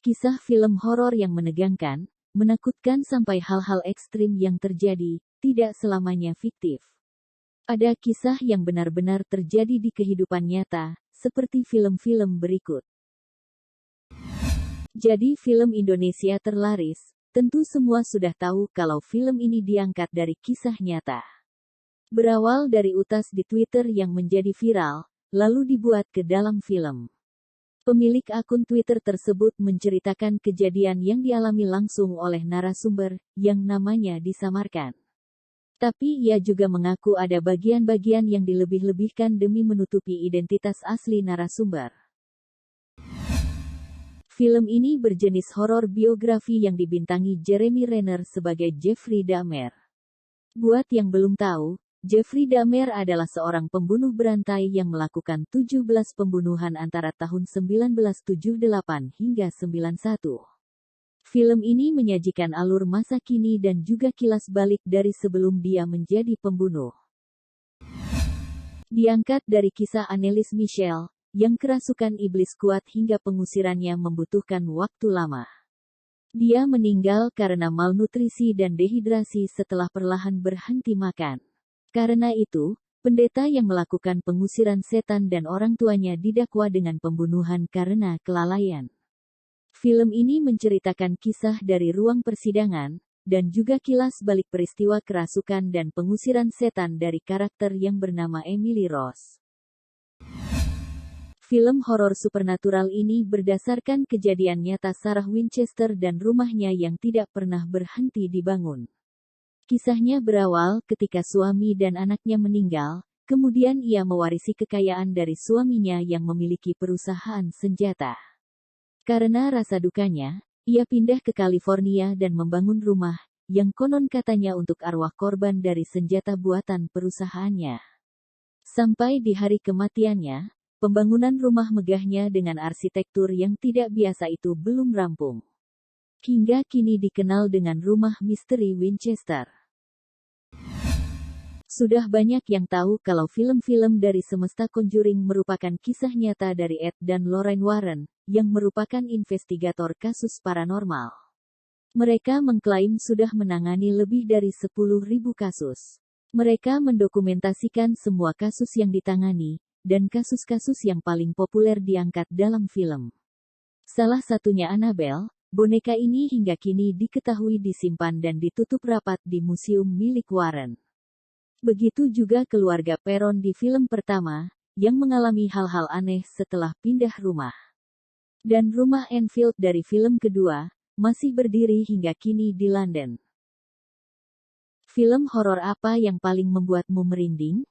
Kisah film horor yang menegangkan, menakutkan sampai hal-hal ekstrim yang terjadi, tidak selamanya fiktif. Ada kisah yang benar-benar terjadi di kehidupan nyata, seperti film-film berikut. Jadi film Indonesia terlaris, tentu semua sudah tahu kalau film ini diangkat dari kisah nyata. Berawal dari utas di Twitter yang menjadi viral, lalu dibuat ke dalam film. Pemilik akun Twitter tersebut menceritakan kejadian yang dialami langsung oleh narasumber, yang namanya disamarkan. Tapi ia juga mengaku ada bagian-bagian yang dilebih-lebihkan demi menutupi identitas asli narasumber. Film ini berjenis horor biografi yang dibintangi Jeremy Renner sebagai Jeffrey Dahmer. Buat yang belum tahu, Jeffrey Dahmer adalah seorang pembunuh berantai yang melakukan 17 pembunuhan antara tahun 1978 hingga 91. Film ini menyajikan alur masa kini dan juga kilas balik dari sebelum dia menjadi pembunuh. Diangkat dari kisah Annelies Michel, yang kerasukan iblis kuat hingga pengusirannya membutuhkan waktu lama. Dia meninggal karena malnutrisi dan dehidrasi setelah perlahan berhenti makan. Karena itu, pendeta yang melakukan pengusiran setan dan orang tuanya didakwa dengan pembunuhan karena kelalaian. Film ini menceritakan kisah dari ruang persidangan, dan juga kilas balik peristiwa kerasukan dan pengusiran setan dari karakter yang bernama Emily Rose. Film horor supernatural ini berdasarkan kejadian nyata Sarah Winchester dan rumahnya yang tidak pernah berhenti dibangun. Kisahnya berawal ketika suami dan anaknya meninggal, kemudian ia mewarisi kekayaan dari suaminya yang memiliki perusahaan senjata. Karena rasa dukanya, ia pindah ke California dan membangun rumah, yang konon katanya untuk arwah korban dari senjata buatan perusahaannya. Sampai di hari kematiannya, pembangunan rumah megahnya dengan arsitektur yang tidak biasa itu belum rampung. Hingga kini dikenal dengan Rumah Misteri Winchester. Sudah banyak yang tahu kalau film-film dari semesta Conjuring merupakan kisah nyata dari Ed dan Lorraine Warren, yang merupakan investigator kasus paranormal. Mereka mengklaim sudah menangani lebih dari 10.000 kasus. Mereka mendokumentasikan semua kasus yang ditangani, dan kasus-kasus yang paling populer diangkat dalam film. Salah satunya Annabelle, boneka ini hingga kini diketahui disimpan dan ditutup rapat di museum milik Warren. Begitu juga keluarga Perron di film pertama, yang mengalami hal-hal aneh setelah pindah rumah. Dan rumah Enfield dari film kedua, masih berdiri hingga kini di London. Film horor apa yang paling membuatmu merinding?